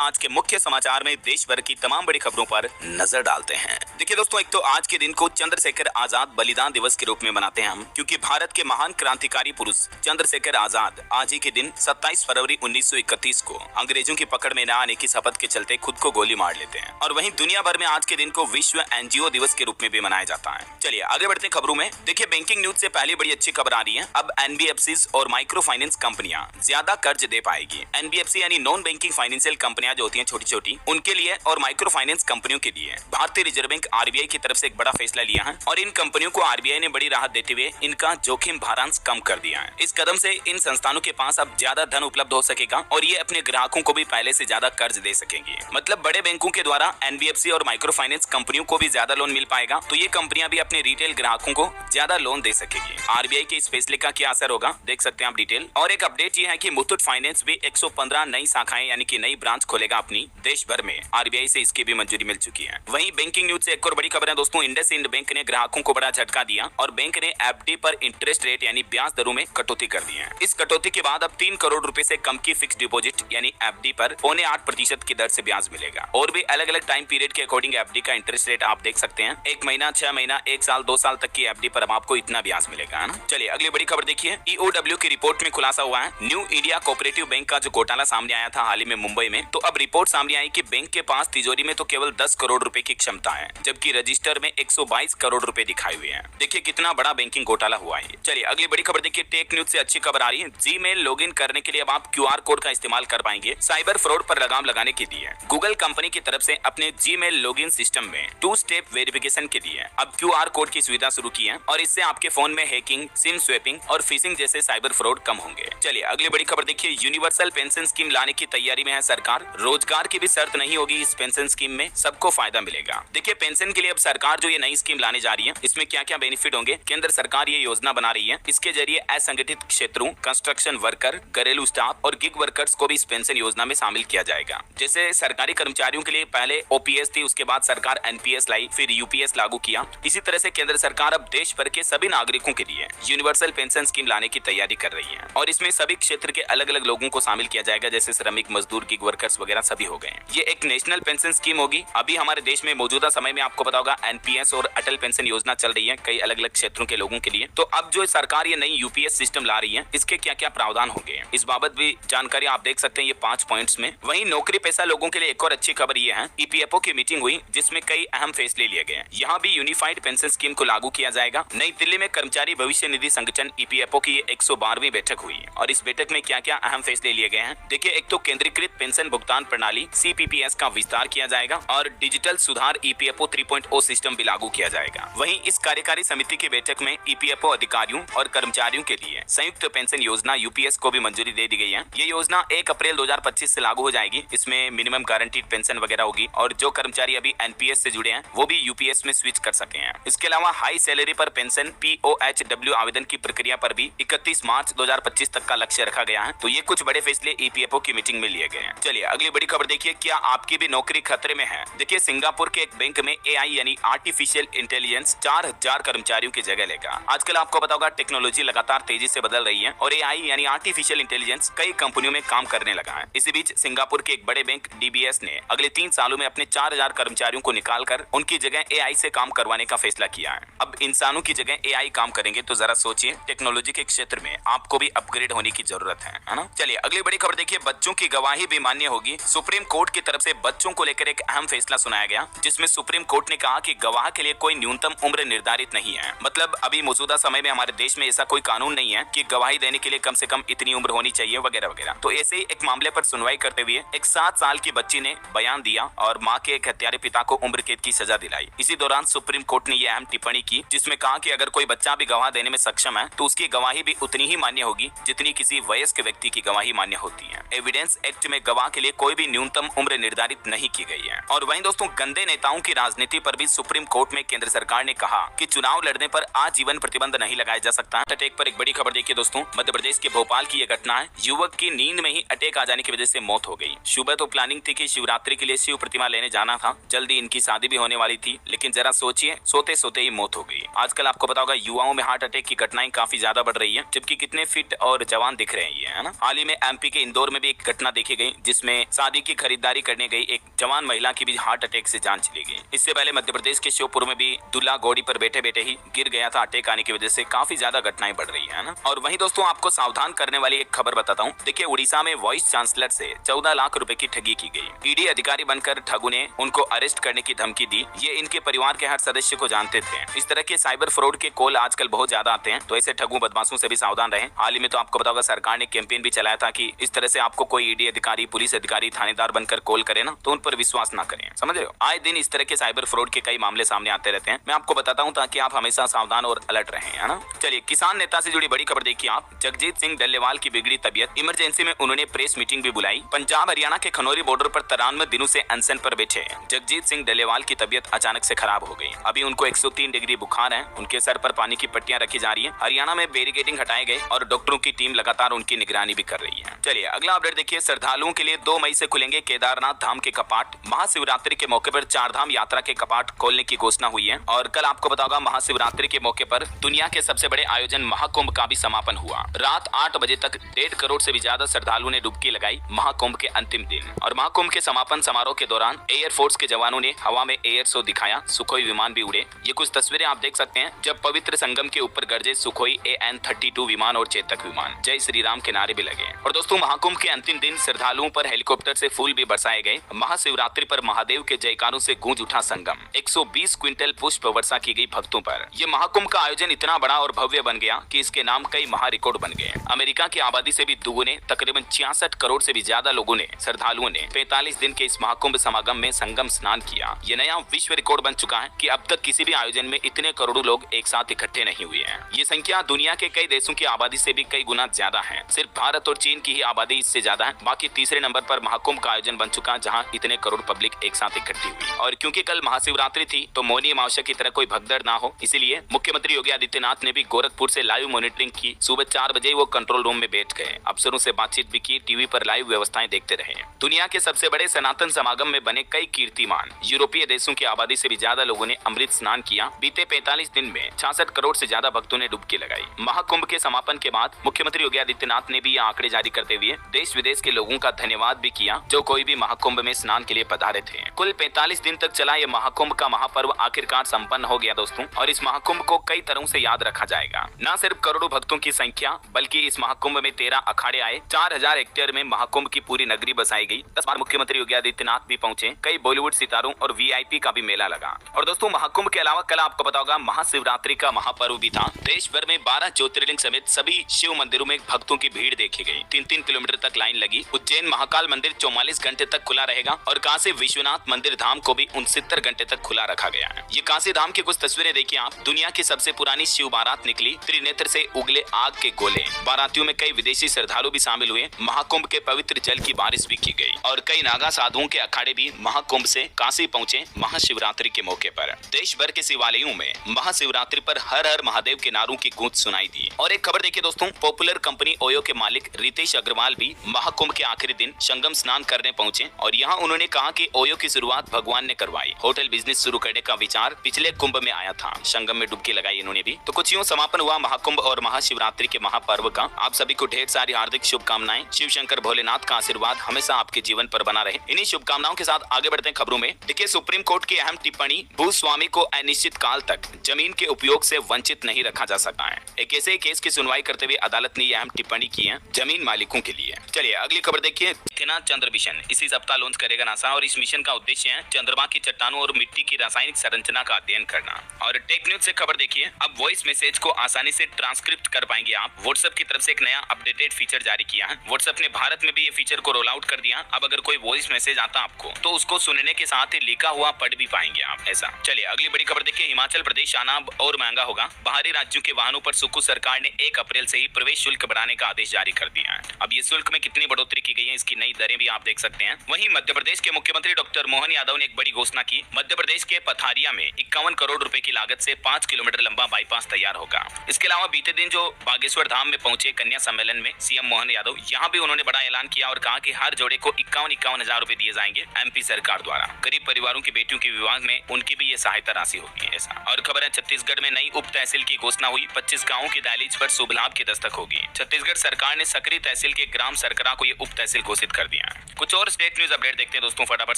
आज के मुख्य समाचार में देश भर की तमाम बड़ी खबरों पर नजर डालते हैं। देखिए दोस्तों, एक तो आज के दिन को चंद्रशेखर आजाद बलिदान दिवस के रूप में मनाते हैं हम, क्योंकि भारत के महान क्रांतिकारी पुरुष चंद्रशेखर आजाद आज ही के दिन 27 फरवरी 1931 को अंग्रेजों की पकड़ में न आने की शपथ के चलते खुद को गोली मार लेते हैं। और वहीं दुनिया भर में आज के दिन को विश्व एनजीओ दिवस के रूप में भी मनाया जाता है। चलिए आगे बढ़ते हैं खबरों में। देखिए, बैंकिंग न्यूज से पहले बड़ी अच्छी खबर आ रही है। अब एनबीएफसी और माइक्रो फाइनेंस कंपनियां ज्यादा कर्ज दे पाएगी। एनबीएफसी यानी नॉन बैंकिंग फाइनेंशियल कंपनियां जो होती हैं छोटी छोटी, उनके लिए और माइक्रो फाइनेंस कंपनियों के लिए भारतीय रिजर्व बैंक आरबीआई की तरफ से एक बड़ा फैसला लिया है और इन कंपनियों को आरबीआई ने बड़ी राहत देते हुए इनका जोखिम भारांश कम कर दिया है। इस कदम से इन संस्थानों के पास अब ज्यादा धन उपलब्ध हो सकेगा और ये अपने ग्राहकों को भी पहले से ज्यादा कर्ज दे सकेंगे। मतलब बड़े बैंकों के द्वारा एनबीएफसी और माइक्रो फाइनेंस कंपनियों को भी ज्यादा लोन मिल पाएगा, तो ये कंपनियां भी अपने रिटेल ग्राहकों को ज्यादा लोन दे सकेगी। आरबीआई के इस फैसले का क्या असर होगा देख सकते हैं आप डिटेल। और एक अपडेट ये है कि मुथूट फाइनेंस भी 115 नई शाखाएं यानी कि नई ब्रांच खोलेगा अपनी देश भर में। आरबीआई से इसकी भी मंजूरी मिल चुकी है। वहीं बैंकिंग न्यूज से एक और बड़ी खबर है दोस्तों। इंडसइंड बैंक ने ग्राहकों को बड़ा झटका दिया और बैंक ने एफडी पर इंटरेस्ट रेट यानी ब्याज दरों में कटौती कर दी है। इस कटौती के बाद अब 3 करोड़ रुपए से कम की फिक्स डिपॉजिट यानी एफडी पर 0.8% की दर से ब्याज मिलेगा। और भी अलग अलग टाइम पीरियड के अकॉर्डिंग एफडी का इंटरेस्ट रेट आप देख सकते हैं। 1 महीना, 6 महीना, 1 साल, 2 साल तक की एफडी पर अब आपको इतना ब्याज मिलेगा, है ना। चलिए अगली बड़ी खबर देखिए। ईओडब्ल्यू की रिपोर्ट में खुलासा हुआ है न्यू इंडिया कोऑपरेटिव बैंक का जो घोटाला सामने आया था हाल ही में मुंबई में, तो अब रिपोर्ट सामने आई कि बैंक के पास तिजोरी में तो केवल 10 करोड़ रुपए की क्षमता है, जबकि रजिस्टर में 122 करोड़ रुपए दिखाए हुए हैं। देखिए कितना बड़ा बैंकिंग घोटाला हुआ है। चलिए अगली बड़ी खबर देखिए। टेक न्यूज से अच्छी खबर आ रही है। जीमेल लॉगिन करने के लिए अब आप क्यूआर कोड का इस्तेमाल कर पाएंगे। साइबर फ्रॉड पर लगाम लगाने के लिए गूगल कंपनी की तरफ से अपने जीमेल लॉगिन सिस्टम में 2 स्टेप वेरिफिकेशन के लिए अब क्यूआर कोड की सुविधा शुरू की है और इससे आपके फोन में हैकिंग, सिम स्वैपिंग और फिशिंग जैसे साइबर फ्रॉड कम होंगे। चलिए अगली बड़ी खबर देखिए। यूनिवर्सल पेंशन स्कीम लाने की तैयारी में है सरकार। रोजगार की भी शर्त नहीं होगी इस पेंशन स्कीम में, सबको फायदा मिलेगा। देखिए पेंशन के लिए अब सरकार जो ये नई स्कीम लाने जा रही है, इसमें क्या क्या बेनिफिट होंगे। केंद्र सरकार ये योजना बना रही है। इसके जरिए असंगठित क्षेत्रों, कंस्ट्रक्शन वर्कर, घरेलू स्टाफ और गिग वर्कर्स को भी इस पेंशन योजना में शामिल किया जाएगा। जैसे सरकारी कर्मचारियों के लिए पहले ओपीएस थी, उसके बाद सरकार एनपीएस लाई, फिर यूपीएस लागू किया। इसी तरह से केंद्र सरकार अब देश भर के सभी नागरिकों के लिए यूनिवर्सल पेंशन स्कीम लाने की तैयारी कर रही है और इसमें सभी क्षेत्र के अलग अलग लोगों को शामिल किया जाएगा, जैसे श्रमिक, मजदूर, गिग वर्कर्स वगैरह सभी हो गए। ये एक नेशनल पेंशन स्कीम होगी। अभी हमारे देश में मौजूदा समय में आपको पता होगा एनपीएस और अटल पेंशन योजना चल रही है कई अलग अलग क्षेत्रों के लोगों के लिए। तो अब जो सरकार ये नई यूपीएस सिस्टम ला रही है, इसके क्या क्या प्रावधान होंगे इस बाबत भी जानकारी आप देख सकते हैं ये 5 पॉइंट्स में। वहीं नौकरी पेशा लोगों के लिए एक और अच्छी खबर ये है, ईपीएफओ की मीटिंग हुई जिसमें कई अहम फैसले लिए गए। यहाँ भी यूनिफाइड पेंशन स्कीम को लागू किया जाएगा। नई दिल्ली में कर्मचारी भविष्य निधि संगठन ईपीएफओ की 112वीं बैठक हुई और इस बैठक में क्या क्या अहम फैसले लिए गए हैं देखिए। एक तो केंद्रीकृत पेंशन भुगतान प्रणाली सीपीपीएस का विस्तार किया जाएगा और डिजिटल सुधार ईपीएफओ 3.0 सिस्टम भी लागू किया जाएगा। वहीं इस कार्यकारी समिति की बैठक में ईपीएफओ अधिकारियों और कर्मचारियों के लिए संयुक्त पेंशन योजना यूपीएस को भी मंजूरी दे दी गई है। ये योजना 1 अप्रैल 2025 से लागू हो जाएगी। इसमें मिनिमम गारंटीड पेंशन वगैरह होगी और जो कर्मचारी अभी एनपीएस से जुड़े हैं वो भी यूपीएस में स्विच कर सके हैं। इसके अलावा हाई सैलरी पर पेंशन पीओएचडब्ल्यू आवेदन की प्रक्रिया पर भी 31 मार्च 2025 तक का लक्ष्य रखा गया है। तो ये कुछ बड़े फैसले ईपीएफओ की मीटिंग में लिए गए हैं। चलिए अगली बड़ी खबर देखिए। क्या आपकी भी नौकरी खतरे में है? देखिए सिंगापुर के एक बैंक में एआई यानी आर्टिफिशियल इंटेलिजेंस 4000 कर्मचारियों की जगह लेगा। आजकल आपको पता होगा टेक्नोलॉजी लगातार तेजी से बदल रही है और एआई यानी आर्टिफिशियल इंटेलिजेंस कई कंपनियों में काम करने लगा है। इसी बीच सिंगापुर के एक बड़े बैंक डीबीएस ने अगले 3 सालों में अपने 4000 कर्मचारियों को निकालकर उनकी जगह एआई से काम करवाने का फैसला किया है। अब इंसानों की जगह एआई काम करेंगे तो जरा सोचिए, टेक्नोलॉजी के क्षेत्र में आपको भी अपग्रेड होने की जरूरत है ना। चलिए अगली बड़ी खबर देखिए। बच्चों की गवाही भी मान्य होगी। सुप्रीम कोर्ट की तरफ से बच्चों को लेकर एक अहम फैसला सुनाया गया, जिसमें सुप्रीम कोर्ट ने कहा कि गवाह के लिए कोई न्यूनतम उम्र निर्धारित नहीं है। मतलब अभी मौजूदा समय में हमारे देश में ऐसा कोई कानून नहीं है कि गवाही देने के लिए कम से कम इतनी उम्र होनी चाहिए वगैरह वगैरह। तो ऐसे ही एक मामले पर सुनवाई करते हुए एक 7 साल की बच्ची ने बयान दिया और मां के एक हत्यारे पिता को उम्र कैद की सजा दिलाई। इसी दौरान सुप्रीम कोर्ट ने यह अहम टिप्पणी की, जिसमें कहा कि अगर कोई बच्चा भी गवाह देने में सक्षम है तो उसकी गवाही भी उतनी ही मान्य होगी जितनी किसी वयस्क व्यक्ति की गवाही मान्य होती है। एविडेंस एक्ट में गवाह के लिए कोई भी न्यूनतम उम्र निर्धारित नहीं की गई है। और वहीं दोस्तों गंदे नेताओं की राजनीति पर भी सुप्रीम कोर्ट में केंद्र सरकार ने कहा कि चुनाव लड़ने पर आजीवन प्रतिबंध नहीं लगाया जा सकता। अटैक पर एक बड़ी खबर देखिए दोस्तों। मध्य प्रदेश के भोपाल की यह घटना है। युवक की नींद में ही अटैक आ जाने की वजह से मौत हो गई। सुबह तो प्लानिंग थी कि शिवरात्रि के लिए शिव प्रतिमा लेने जाना था, जल्दी इनकी शादी भी होने वाली थी, लेकिन जरा सोचिए सोते सोते ही मौत हो गई। आजकल आपको पता होगा युवाओं में हार्ट अटैक की घटनाएं काफी ज्यादा बढ़ रही है, जबकि कितने फिट और जवान दिख रहे हैं ये, है ना। हाल ही में एमपी के इंदौर में भी एक घटना देखी गई जिसमें शादी की खरीदारी करने गई एक जवान महिला की भी हार्ट अटैक से जान चली गई। इससे पहले मध्य प्रदेश के श्योपुर में भी दूल्हा घोड़ी पर बैठे बैठे ही गिर गया था। अटैक आने की वजह से काफी ज्यादा घटनाएं बढ़ रही है ना। और वहीं दोस्तों आपको सावधान करने वाली एक खबर बताता हूँ। देखिए उड़ीसा में वाइस चांसलर से 14 लाख रुपए की ठगी की गई। ईडी अधिकारी बनकर ठगों ने उनको अरेस्ट करने की धमकी दी। ये इनके परिवार के हर सदस्य को जानते थे। इस तरह के साइबर फ्रॉड के कॉल आजकल बहुत ज्यादा आते हैं, तो ऐसे ठगों बदमाशों से भी सावधान रहें। हाल ही में तो आपको पता होगा सरकार ने कैंपेन भी चलाया था कि इस तरह से आपको कोई ईडी अधिकारी, पुलिस अधिकारी, थानेदार बनकर कॉल करे ना तो उन पर विश्वास ना करें। समझ रहे हो? आए दिन इस तरह के साइबर फ्रॉड के कई मामले सामने आते रहते हैं। मैं आपको बताता हूँ ताकि आप हमेशा सावधान और अलर्ट रहें, है ना। चलिए किसान नेता से जुड़ी बड़ी खबर देखिए आप। जगजीत सिंह डल्लेवाल की बिगड़ी तबियत, इमरजेंसी में उन्होंने प्रेस मीटिंग भी बुलाई। पंजाब हरियाणा के खनौरी बॉर्डर पर 93 दिनों से अनशन पर बैठे जगजीत सिंह डल्लेवाल की तबियत अचानक से खराब हो गई। अभी उनको 103 डिग्री बुखार है। उनके सर पर पानी की पट्टियां रखी जा रही है। हरियाणा में बैरिकेडिंग हटाए गए और डॉक्टरों की टीम लगातार उनकी निगरानी भी कर रही है। चलिए अगला अपडेट देखिए। श्रद्धालुओं के लिए 2 मई से खुलेंगे केदारनाथ धाम के कपाट। महाशिवरात्रि के मौके पर 4 धाम यात्रा के कपाट खोलने की घोषणा हुई है। और कल आपको पता होगा महाशिवरात्रि के मौके पर दुनिया के सबसे बड़े आयोजन महाकुंभ का भी समापन हुआ। रात 8 बजे तक 1.5 करोड़ से भी ज्यादा श्रद्धालुओं ने डुबकी लगाई महाकुंभ के अंतिम दिन। और महाकुंभ के समापन समारोह के दौरान एयरफोर्स के जवानों ने हवा में एयर शो दिखाया। सुखोई विमान भी उड़े। ये कुछ तस्वीरें आप देख सकते हैं जब पवित्र संगम के ऊपर गरजे सुखोई AN-32 विमान और चेतक विमान। जय श्री राम के नारे भी लगे। और दोस्तों महाकुंभ के अंतिम दिन श्रद्धालुओं पर हेलीकॉप्टर से फूल भी बरसाए गए। महाशिवरात्रि पर महादेव के जयकारों से गूंज उठा संगम। 120 क्विंटल पुष्प वर्षा की गई भक्तों पर। यह महाकुंभ का आयोजन इतना बड़ा और भव्य बन गया कि इसके नाम कई महा रिकॉर्ड बन गए। अमेरिका की आबादी से भी दुगुने तकरीबन 66 करोड़ से भी ज्यादा लोगों ने, श्रद्धालुओं ने 45 दिन के इस महाकुंभ समागम में संगम स्नान किया। ये नया विश्व रिकॉर्ड बन चुका है कि अब तक किसी भी आयोजन में इतने करोड़ों लोग एक साथ इकट्ठे नहीं हुए हैं। ये संख्या दुनिया के कई देशों की आबादी से भी कई गुना ज्यादा है। सिर्फ भारत और चीन की ही आबादी इससे ज्यादा है। बाकी तीसरे नंबर पर महाकुंभ का आयोजन बन चुका जहां इतने करोड़ पब्लिक एक साथ इकट्ठी हुई। और क्योंकि कल महाशिवरात्रि थी तो मौनी अमावस्या की तरह कोई भगदड़ ना हो, इसीलिए मुख्यमंत्री योगी आदित्यनाथ ने भी गोरखपुर से लाइव मॉनिटरिंग की। सुबह 4 बजे वो कंट्रोल रूम में बैठ गए। अफसरों से बातचीत भी की। टीवी पर लाइव व्यवस्थाएं देखते रहे। दुनिया के सबसे बड़े सनातन समागम में बने कई कीर्तिमान। यूरोपीय देशों की आबादी से भी ज्यादा लोगों ने अमृत स्नान किया। बीते 45 दिन में 66 करोड़ से ज्यादा भक्तों ने डुबकी लगाई। महाकुंभ के समापन के बाद मुख्यमंत्री योगी आदित्यनाथ ने भी ये आंकड़े जारी करते हुए देश विदेश के लोगों का धन्यवाद भी किया जो कोई भी महाकुंभ में स्नान के लिए पधारे थे। कुल 45 दिन तक चला यह महाकुंभ का महापर्व आखिरकार संपन्न हो गया दोस्तों। और इस महाकुंभ को कई तरह से याद रखा जाएगा। न सिर्फ करोड़ों भक्तों की संख्या बल्कि इस महाकुंभ में 13 अखाड़े आए। 4000 हेक्टेयर में महाकुंभ की पूरी नगरी बसाई गई। 10 बार मुख्यमंत्री योगी आदित्यनाथ भी पहुंचे। कई बॉलीवुड सितारों और VIP का भी मेला लगा। और दोस्तों महाकुंभ के अलावा कल आपको पता होगा महाशिवरात्रि का महापर्व भी था। देश भर में 12 ज्योतिर्लिंग समेत सभी शिव मंदिरों में भक्तों की भीड़ देखी गई। 3-3 किलोमीटर तक लाइन लगी। उज्जैन महाकाल मंदिर 44 घंटे तक खुला रहेगा और काशी विश्वनाथ मंदिर धाम को भी 69 घंटे तक खुला रखा गया है। ये काशी धाम की कुछ तस्वीरें देखिए आप। दुनिया की सबसे पुरानी शिव बारात निकली। त्रिनेत्र से उगले आग के गोले। बारातियों में कई विदेशी श्रद्धालु भी शामिल हुए। महाकुंभ के पवित्र जल की बारिश भी की गई और कई नागा साधुओं के अखाड़े भी महाकुंभ से काशी पहुंचे महाशिवरात्रि के मौके पर। देश भर के शिवालयों में महाशिवरात्रि पर हर हर महादेव के नारों की गूंज सुनाई दी। और एक खबर देखिए दोस्तों, पॉपुलर कंपनी ओयो के मालिक रितेश अग्रवाल भी महाकुंभ के आखिरी दिन संगम स्नान करने पहुंचे और यहाँ उन्होंने कहा कि ओयो की शुरुआत भगवान ने करवाई। होटल बिजनेस शुरू करने का विचार पिछले कुंभ में आया था। संगम में डुबकी लगाई इन्होंने भी। तो कुछ यूं समापन हुआ महाकुंभ और महाशिवरात्रि के महापर्व का। आप सभी को ढेर सारी हार्दिक शुभकामनाएं। शिव शंकर भोलेनाथ का आशीर्वाद हमेशा आपके जीवन पर बना रहे। इन्हीं शुभकामनाओं के साथ आगे बढ़ते हैं खबरों में। देखिए सुप्रीम कोर्ट की अहम टिप्पणी, भूस्वामी को अनिश्चित काल तक जमीन के उपयोग से वंचित नहीं रखा जा सकता है। एक ऐसे केस की सुनवाई करते हुए अदालत ने यह अहम टिप्पणी की है जमीन मालिकों के लिए। चलिए अगली खबर देखिए। चंद्र मिशन इसी सप्ताह लॉन्च करेगा नासा और इस मिशन का उद्देश्य है चंद्रमा की चट्टानों और मिट्टी की रासायनिक संरचना का अध्ययन करना। और टेक न्यूज से खबर देखिए, अब वॉइस मैसेज को आसानी से ट्रांसक्रिप्ट कर पाएंगे आप। व्हाट्सएप की तरफ से एक नया अपडेटेड फीचर जारी किया है। व्हाट्सएप ने भारत में भी ये फीचर को रोल आउट कर दिया। अब अगर कोई वॉइस मैसेज आता आपको तो उसको सुनने के साथ ही लिखा हुआ पढ़ भी पाएंगे आप ऐसा। चलिए अगली बड़ी खबर देखिए। हिमाचल प्रदेश आना अब और महंगा होगा। बाहरी राज्यों के वाहनों पर सुक्कू सरकार ने 1 अप्रैल से ही प्रवेश शुल्क बढ़ाने का आदेश जारी कर दिया है। अब ये शुल्क में कितनी बढ़ोतरी की गई है, इसकी नई दरें भी आप देख सकते हैं। वहीं मध्य प्रदेश के मुख्यमंत्री डॉक्टर मोहन यादव ने एक बड़ी घोषणा की। मध्य प्रदेश के पथारिया में 51 करोड़ रुपए की लागत से 5 किलोमीटर लंबा बाईपास तैयार होगा। इसके अलावा बीते दिन जो बागेश्वर धाम में पहुंचे कन्या सम्मेलन में सीएम मोहन यादव, यहाँ भी उन्होंने बड़ा ऐलान किया और कहा कि हर जोड़े को 51 हजार रुपए दिए जाएंगे MP सरकार द्वारा। गरीब परिवारों की बेटियों के विवाह में उनकी भी ये सहायता राशि होगी ऐसा। और खबर है छत्तीसगढ़ में नई उप तहसील की घोषणा हुई। 25 गाँवों की दहलीज पर शुभ लाभ की दस्तक होगी। छत्तीसगढ़ सरकार ने सकरी तहसील के ग्राम सरकरा को ये उप तहसील घोषित कर दिया है। कुछ और स्टेट न्यूज अपडेट देखते हैं दोस्तों फटाफट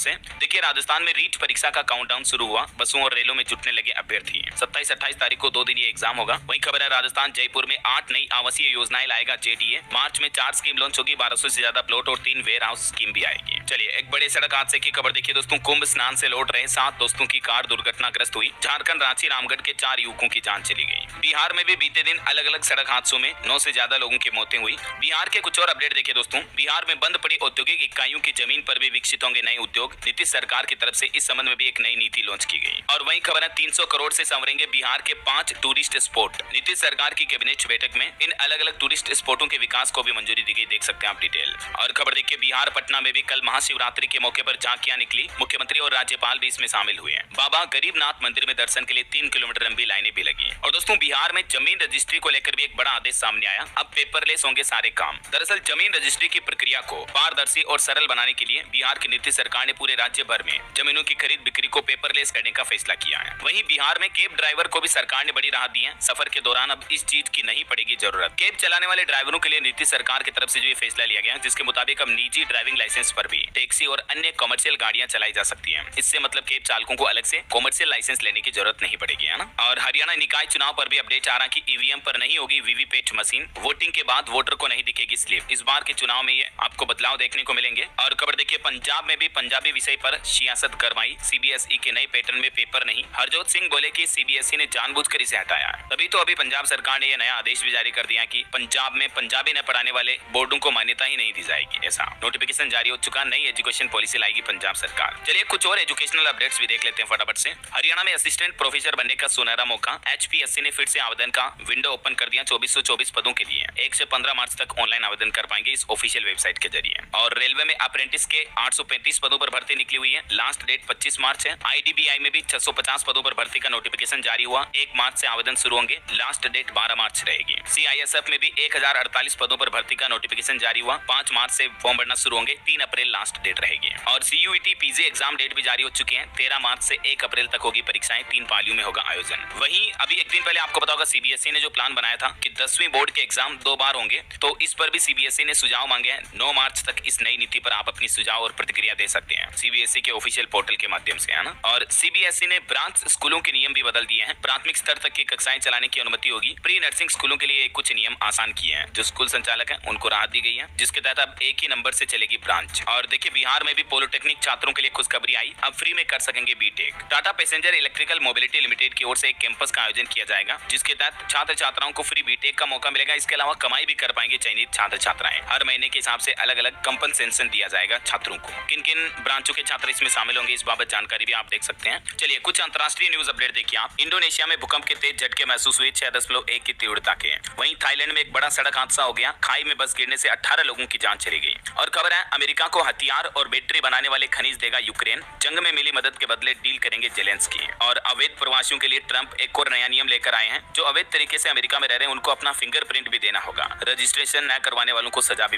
से। देखिए राजस्थान में रीट परीक्षा का काउंटडाउन शुरू हुआ, बसों और रेलों में जुटने लगे अभ्यर्थी। 27-28 तारीख को 2 दिन ये एग्जाम होगा। वहीं खबर है राजस्थान जयपुर में 8 नई आवासीय योजनाएं लाएगा जेडीए। मार्च में 4 स्कीम लॉन्च होगी, 1200 से ज्यादा प्लॉट और 3 वेयर हाउस स्कीम भी आएगी। चलिए एक बड़े सड़क हादसे की खबर देखिए दोस्तों। कुंभ स्नान से लौट रहे 7 दोस्तों की कार दुर्घटनाग्रस्त हुई। झारखंड रांची रामगढ़ के 4 युवकों की जान चली गई। बिहार में भी बीते दिन अलग अलग सड़क हादसों में 9 से ज्यादा लोगों की मौतें हुई। बिहार के कुछ और अपडेट देखिए दोस्तों। बिहार में बंद पड़ी औद्योगिक इकाइयों की जमीन पर भी विकसित होंगे नए उद्योग। नीतीश सरकार की तरफ से इस संबंध में भी एक नई नीति लॉन्च की गई। और वहीं खबर है 300 करोड़ से संवरेंगे बिहार के 5 टूरिस्ट स्पॉट। नीतीश सरकार की कैबिनेट बैठक में इन अलग अलग टूरिस्ट स्पॉटों के विकास को भी मंजूरी दी गई, देख सकते हैं आप डिटेल। और खबर देखिए बिहार पटना में भी कल महाशिवरात्रि के मौके पर झांकियां निकली। मुख्यमंत्री और राज्यपाल भी इसमें शामिल हुए हैं। बाबा गरीबनाथ मंदिर में दर्शन के लिए 3 किलोमीटर लंबी लाइनें भी लगी। और दोस्तों बिहार में जमीन रजिस्ट्री को लेकर भी एक बड़ा आदेश सामने आया। अब पेपरलेस होंगे सारे काम। दरअसल जमीन रजिस्ट्री की प्रक्रिया को पारदर्शी और सरल बनाने के लिए बिहार की नीतीश सरकार ने पूरे राज्य भर में जमीनों की खरीद बिक्री को पेपरलेस करने का फैसला किया है। वहीं बिहार में कैब ड्राइवर को भी सरकार ने बड़ी राहत दी है। सफर के दौरान अब इस चीज की नहीं पड़ेगी जरूरत। कैब चलाने वाले ड्राइवरों के लिए नीतीश सरकार की तरफ से जो ये फैसला लिया गया, जिसके मुताबिक अब निजी ड्राइविंग लाइसेंस पर भी टैक्सी और अन्य कमर्शियल गाड़ियां चलाई जा सकती हैं। इससे मतलब कैब चालकों को अलग से कमर्शियल लाइसेंस लेने की जरूरत नहीं पड़ेगी, है ना। और हरियाणा निकाय चुनाव पर भी अपडेट आ रहा कि ईवीएम पर नहीं होगी वीवीपैट मशीन। वोटिंग के बाद वोटर को नहीं दिखेगी स्लिप। इस बार के चुनाव में ये आपको बदलाव देखने को मिलेंगे। और खबर देखिए पंजाब में भी पंजाबी विषय पर सियासत करवाई। सीबीएसई के नए पैटर्न में पेपर नहीं। हरजोत सिंह बोले कि सीबीएसई ने जानबूझकर इसे हटाया है। तभी तो अभी पंजाब सरकार ने यह नया आदेश भी जारी कर दिया कि पंजाब में पंजाबी न पढ़ाने वाले बोर्डों को मान्यता ही नहीं दी जाएगी। ऐसा नोटिफिकेशन जारी हो चुका। नई एजुकेशन पॉलिसी लाएगी पंजाब सरकार। चलिए कुछ और एजुकेशनल अपडेट्स भी देख लेते हैं फटाफट से। हरियाणा में असिस्टेंट प्रोफेसर बनने का सुनहरा मौका। एचपीएससी ने फिर से आवेदन का विंडो ओपन कर दिया 2424 पदों के लिए। 1 से 15 मार्च तक ऑनलाइन आवेदन कर पाएंगे इस ऑफिशियल वेबसाइट के जरिए। और रेलवे में अप्रेंटिस के 835 पदों पर भर्ती निकली हुई है। लास्ट डेट 25 मार्च है। आईडीबीआई में भी 650 पदों पर भर्ती का नोटिफिकेशन जारी हुआ। 1 मार्च से आवेदन शुरू होंगे। लास्ट डेट 12 मार्च रहेगी। सीआईएसएफ में भी 1048 पदों पर भर्ती का नोटिफिकेशन जारी हुआ। 5 मार्च से फॉर्म भरना शुरू होंगे। 3 अप्रैल लास्ट डेट रहेगी। और सीयूईटी पीजी एग्जाम डेट भी जारी हो चुकी है। 13 मार्च से 1 अप्रैल तक होगी परीक्षाएं। 3 पालियों में होगा आयोजन। वहीं अभी एक दिन पहले आपको पता होगा सीबीएसई ने जो प्लान बनाया था कि 10वीं बोर्ड के एग्जाम 2 बार होंगे, तो इस पर भी सीबीएसई ने सुझाव मांगे हैं। 9 मार्च तक इस नई नीति पर आप अपनी सुझाव और प्रतिक्रिया दे सकते हैं सीबीएसई के ऑफिशियल पोर्टल के माध्यम से, है ना। और सीबीएसई ने ब्रांच स्कूलों के नियम भी बदल दिए हैं। प्राथमिक स्तर तक की कक्षाएं चलाने की अनुमति होगी। प्री नर्सिंग स्कूलों के लिए कुछ नियम आसान किए हैं। जो स्कूल संचालक हैं उनको राहत दी गई है, जिसके तहत अब एक ही नंबर से चलेगी ब्रांच। और देखिए बिहार में भी पॉलिटेक्निक छात्रों के लिए खुशखबरी आई। अब फ्री में कर सकेंगे BTech. Tata Passenger Electrical Mobility Limited की ओर से एक कैंपस का आयोजन किया जाएगा, जिसके तहत छात्र छात्राओं को फ्री बीटेक का मौका मिलेगा। इसके अलावा कमाई भी कर पाएंगे चयनित छात्र छात्राएं। हर महीने के हिसाब से अलग अलग कंपनसेशन दिया जाएगा छात्रों को। किन किन ब्रांचों के छात्र इसमें शामिल होंगे, इस बाबत जानकारी भी आप देख सकते हैं। चलिए कुछ अंतर्राष्ट्रीय न्यूज अपडेट देखिए आप। इंडोनेशिया में भूकंप के तेज झटके महसूस हुए 6.1 की तीव्रता के। वहीं थाईलैंड में एक बड़ा सड़क हादसा हो गया। खाई में बस गिरने से 18 लोगों की जान चली गई। और खबर है अमेरिका को हथियार और बैटरी बनाने वाले खनिज देगा यूक्रेन। जंग में मिली मदद के बदले डील करेंगे जेलेंस्की। और अवैध प्रवासियों के लिए ट्रंप एक और नया नियम लेकर आए हैं। जो अवैध तरीके से अमेरिका में रह रहे हैं उनको अपना फिंगरप्रिंट भी देना होगा। रजिस्ट्रेशन न करवाने वालों को सजा भी